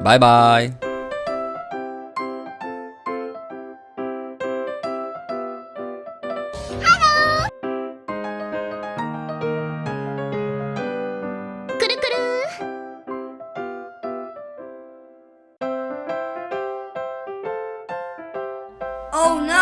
バイバイ。くるくる。Oh no!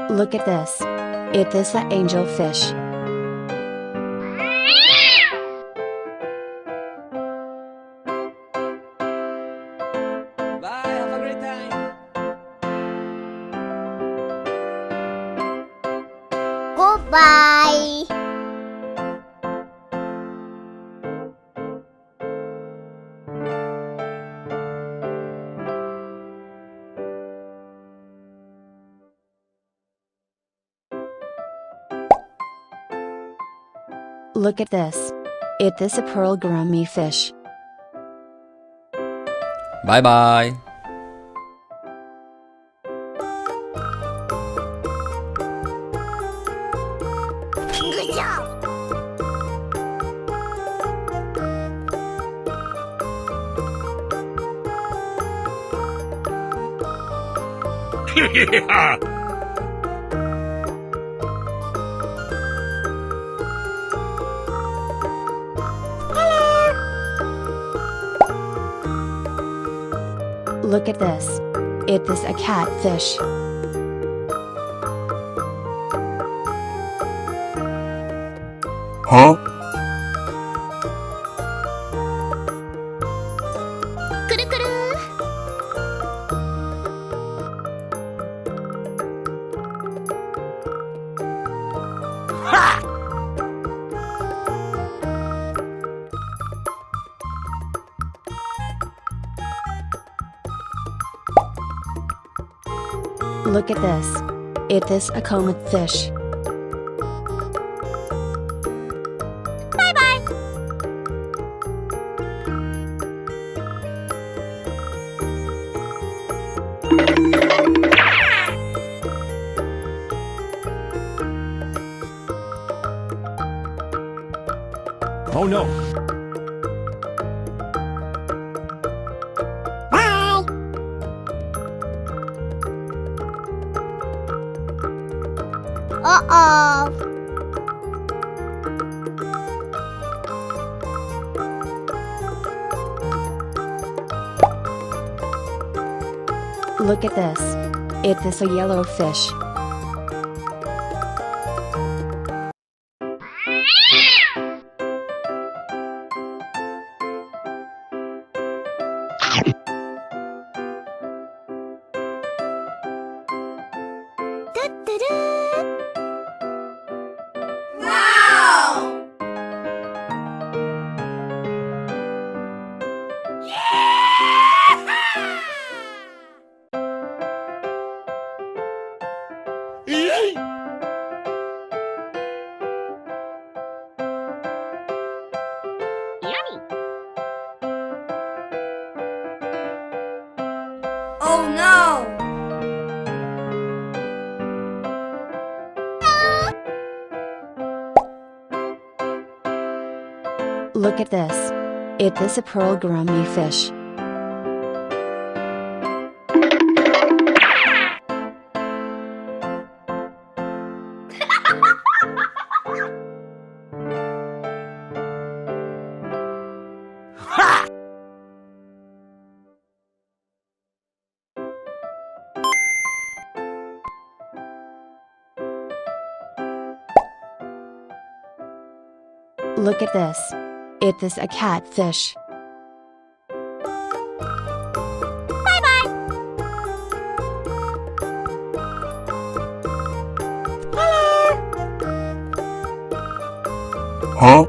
Look at this. It is an angelfish. Bye, have a great time. Goodbye. Look at this. It is a pearl gummy fish. バイバイ。Good job. Look at this. It is a catfish. Huh? くるくる。Look at this. It is a comet fish. Bye bye. Oh no! Bye. Uh-oh. Look at this. It is a yellow fish. Wow! Yummy. Oh no! Look at this. It is a pearl gummy fish. Look at this. It is a catfish. Bye bye. Huh?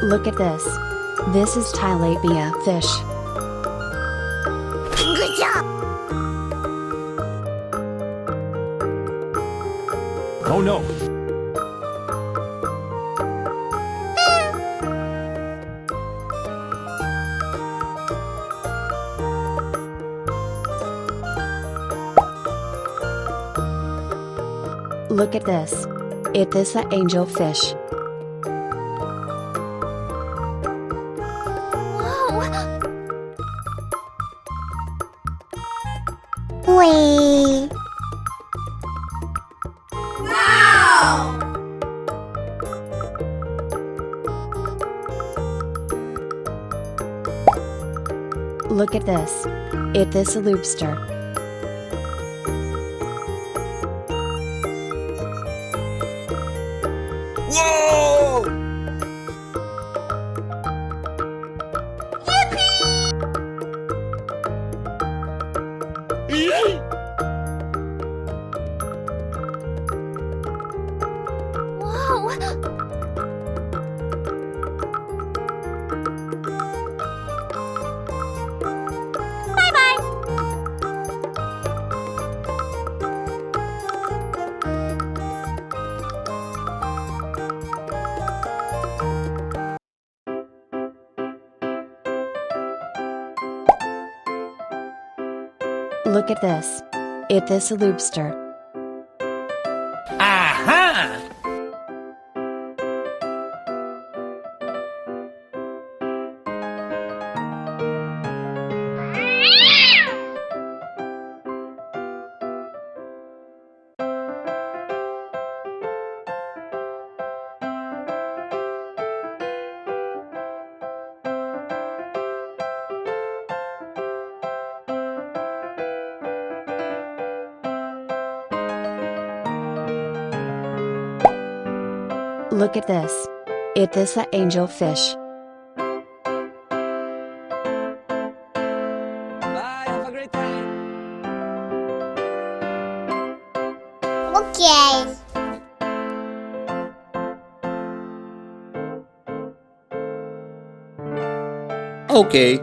Look at this. This is tilapia fish. Good job. Oh no! Look at this. It is an angelfish. Wee. Wow! Look at this. It is a lobster. Whoa! Yippee! Look at this. It is a lobster. Aha! Look at this. It is an angelfish. Bye, have a great time. Okay. Okay.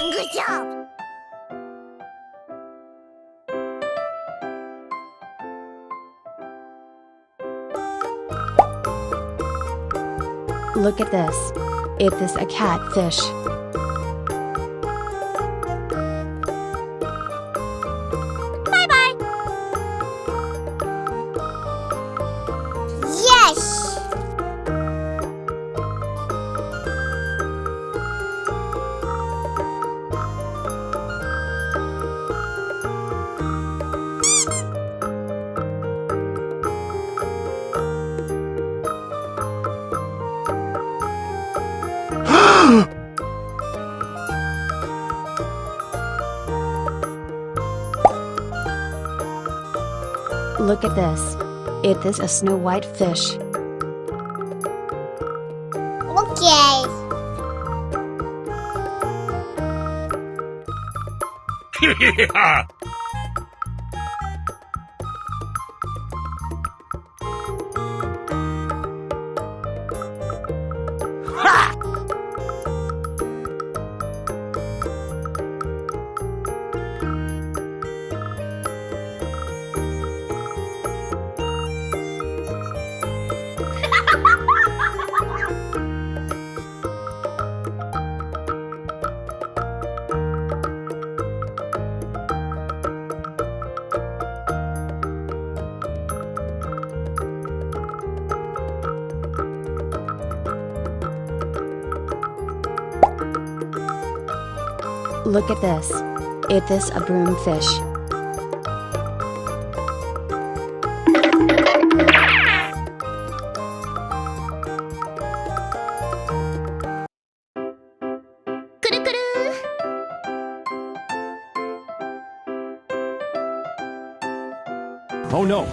Good job. Look at this. It is a catfish. Yes. Look at this. It is a snow white fish. Okay. Yeah! Ha! Look at this. It is a broomfish. Oh no!